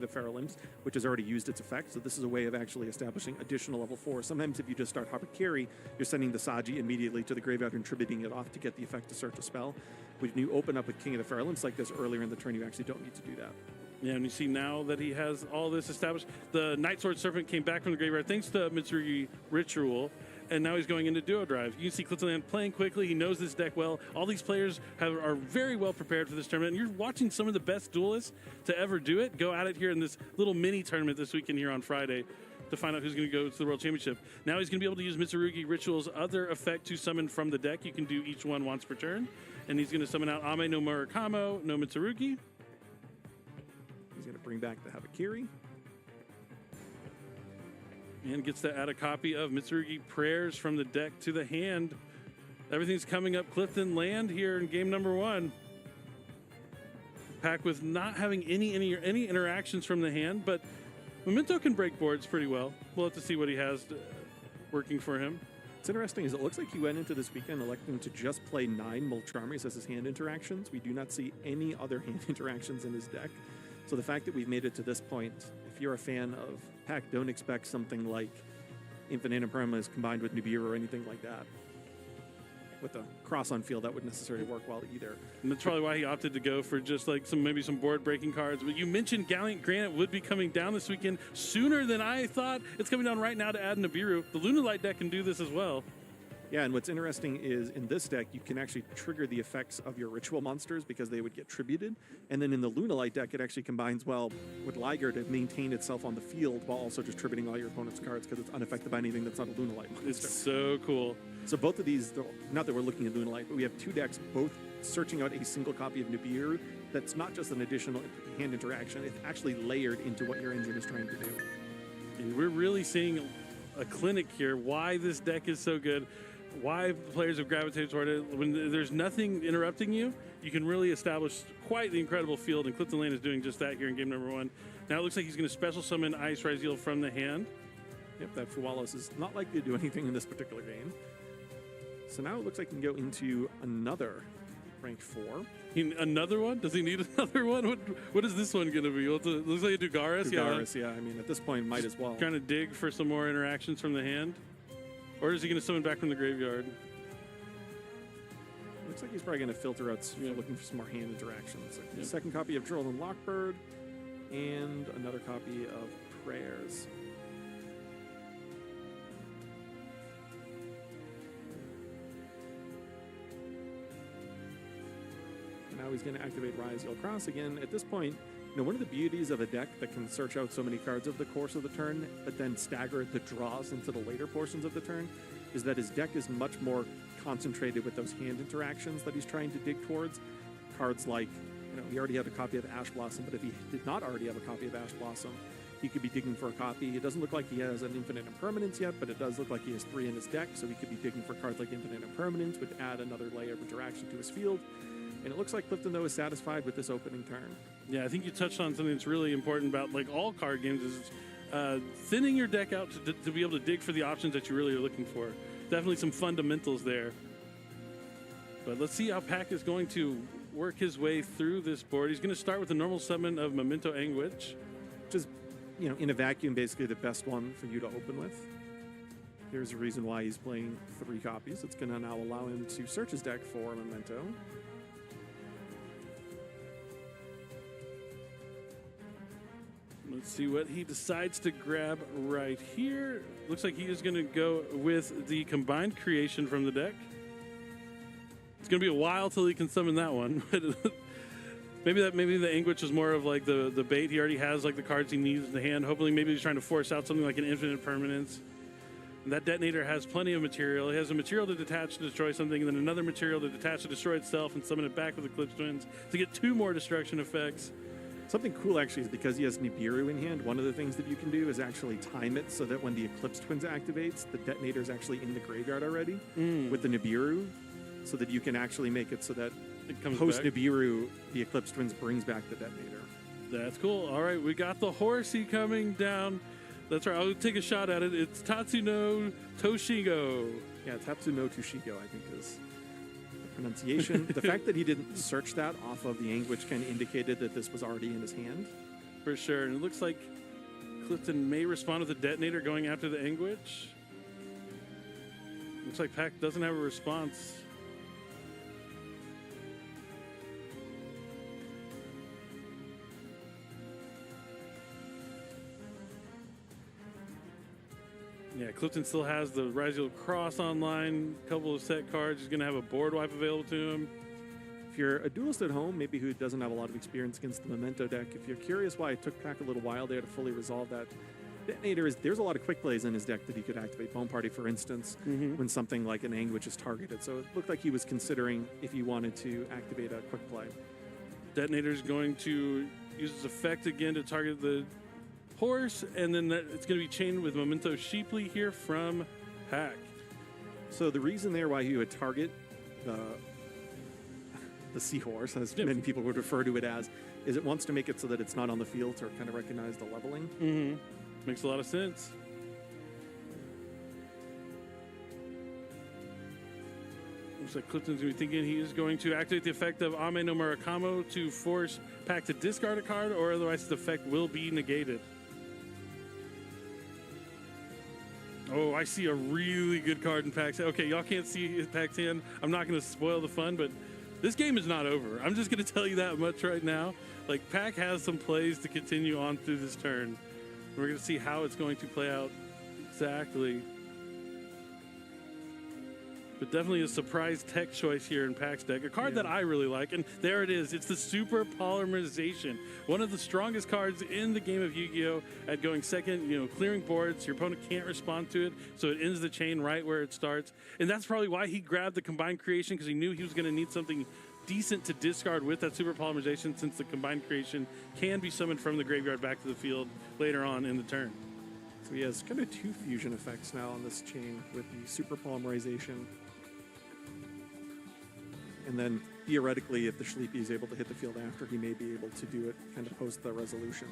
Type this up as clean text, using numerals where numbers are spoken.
the Feral Imps, which has already used its effect. So this is a way of actually establishing additional level 4. Sometimes if you just start Habakiri, you're sending the Saji immediately to the graveyard and tributing it off to get the effect to search a spell. When you open up with King of the Feral Imps like this earlier in the turn, you actually don't need to do that. Yeah, and you see now that he has all this established. The Night Sword Serpent came back from the graveyard thanks to Mitsurugi Ritual, and now he's going into Duo Drive. You can see Clifton Land playing quickly. He knows this deck well. All these players are very well prepared for this tournament. And you're watching some of the best duelists to ever do it go at it here in this little mini tournament this weekend here on Friday to find out who's going to go to the World Championship. Now he's going to be able to use Mitsurugi Ritual's other effect to summon from the deck. You can do each one once per turn. And he's going to summon out Ame no Murakamo no Mitsurugi. He's going to bring back the Habakiri. And gets to add a copy of Mitsurugi Prayers from the deck to the hand. Everything's coming up Clifton Land here in game number 1. Pack with not having any interactions from the hand, but Memento can break boards pretty well. We'll have to see what he has working for him. What's interesting is it looks like he went into this weekend electing to just play 9 Molcharmers as his hand interactions. We do not see any other hand interactions in his deck. So the fact that we've made it to this point, if you're a fan of Pack, don't expect something like Infinite Impermanence combined with Nibiru or anything like that. With the cross on field, that wouldn't necessarily work well either. And that's probably why he opted to go for just like maybe some board breaking cards. But you mentioned Gallant Granite would be coming down this weekend sooner than I thought. It's coming down right now to add Nibiru. The Lunalight deck can do this as well. Yeah, and what's interesting is in this deck, you can actually trigger the effects of your ritual monsters because they would get tributed. And then in the Lunalight deck, it actually combines well with Liger to maintain itself on the field while also just tributing all your opponent's cards because it's unaffected by anything that's not a Lunalight monster. It's so cool. So both of these, not that we're looking at Lunalight, but we have 2 decks both searching out a single copy of Nibiru that's not just an additional hand interaction, it's actually layered into what your engine is trying to do. And we're really seeing a clinic here, why this deck is so good, why players have gravitated toward it. When there's nothing interrupting you, you can really establish quite the incredible field, and Clifton Lane is doing just that here in game number 1. Now it looks like he's going to special summon Ice Raziel from the hand. Yep, that Fuwalos is not likely to do anything in this particular game. So now it looks like he can go into another ranked 4. Another one? Does he need another one? What is this one going to be? Looks like a Dugaris. Dugaris, yeah. I mean, at this point, might as well. Trying to dig for some more interactions from the hand? Or is he going to summon back from the graveyard? Looks like he's probably going to filter out, looking for some more hand interactions. Like second copy of Drill and Lockbird, and another copy of Prayers. Now he's going to activate Raziel Cross again. At this point, one of the beauties of a deck that can search out so many cards over the course of the turn, but then stagger the draws into the later portions of the turn, is that his deck is much more concentrated with those hand interactions that he's trying to dig towards. Cards like, he already had a copy of Ash Blossom, but if he did not already have a copy of Ash Blossom, he could be digging for a copy. It doesn't look like he has an Infinite Impermanence yet, but it does look like he has 3 in his deck, so he could be digging for cards like Infinite Impermanence, would add another layer of interaction to his field. And it looks like Clifton, though, is satisfied with this opening turn. Yeah, I think you touched on something that's really important about all card games is thinning your deck out to be able to dig for the options that you really are looking for. Definitely some fundamentals there. But let's see how Pack is going to work his way through this board. He's going to start with a normal summon of Memento Anguish. Which is, in a vacuum, basically the best one for you to open with. Here's a reason why he's playing 3 copies. It's going to now allow him to search his deck for Memento. Let's see what he decides to grab right here. Looks like he is going to go with the combined creation from the deck. It's going to be a while till he can summon that one. maybe the Anguish is more of the bait. He already has the cards he needs in the hand. Hopefully maybe he's trying to force out something like an Infinite Permanence. And that detonator has plenty of material. It has a material to detach to destroy something, and then another material to detach to destroy itself and summon it back with Eclipse Twins to get 2 more destruction effects. Something cool, actually, is because he has Nibiru in hand, one of the things that you can do is actually time it so that when the Eclipse Twins activates, the detonator is actually in the graveyard already with the Nibiru, so that you can actually make it so that it comes post back. Nibiru, the Eclipse Twins brings back the detonator. That's cool. All right, we got the horsey coming down. That's right, I'll take a shot at it. It's Tatsuno Toshigo. Yeah, Tatsuno Toshigo, I think is pronunciation. The fact that he didn't search that off of the Anguish kind of indicated that this was already in his hand. for sure. And it looks like Clifton may respond with a detonator going after the Anguich. Looks like Pack doesn't have a response. Yeah, Clifton still has the Raziel Cross online, a couple of set cards. He's going to have a board wipe available to him. If you're a duelist at home, maybe who doesn't have a lot of experience against the Memento deck, if you're curious why it took Pack a little while there to fully resolve that, Detonator is, there's a lot of quick plays in his deck that he could activate. Bone Party, for instance, when something like an Anguich is targeted. So it looked like he was considering if he wanted to activate a quick play. Detonator is going to use its effect again to target the horse, and then it's going to be chained with Memento Sheeply here from Pack. So the reason there why he would target the seahorse, as many people would refer to it as, is it wants to make it so that it's not on the field to kind of recognize the leveling. Makes a lot of sense. Looks like Clifton's going to be thinking he is going to activate the effect of Ame no Murakamo to force Pack to discard a card, or otherwise the effect will be negated. Oh, I see a really good card in Pack's hand. Okay, y'all can't see Pack's hand. I'm not going to spoil the fun, but this game is not over. I'm just going to tell you that much right now. Like, Pack has some plays to continue on through this turn. We're going to see how it's going to play out exactly. But definitely a surprise tech choice here in Pack's deck. A card that I really like, and there it is. It's the Super Polymerization. One of the strongest cards in the game of Yu-Gi-Oh! At going second, clearing boards. Your opponent can't respond to it, so it ends the chain right where it starts. And that's probably why he grabbed the Combined Creation, because he knew he was going to need something decent to discard with that Super Polymerization, since the Combined Creation can be summoned from the graveyard back to the field later on in the turn. So he has kind of two fusion effects now on this chain with the Super Polymerization. And then theoretically, if the Sleepy is able to hit the field after, he may be able to do it kind of post the resolution.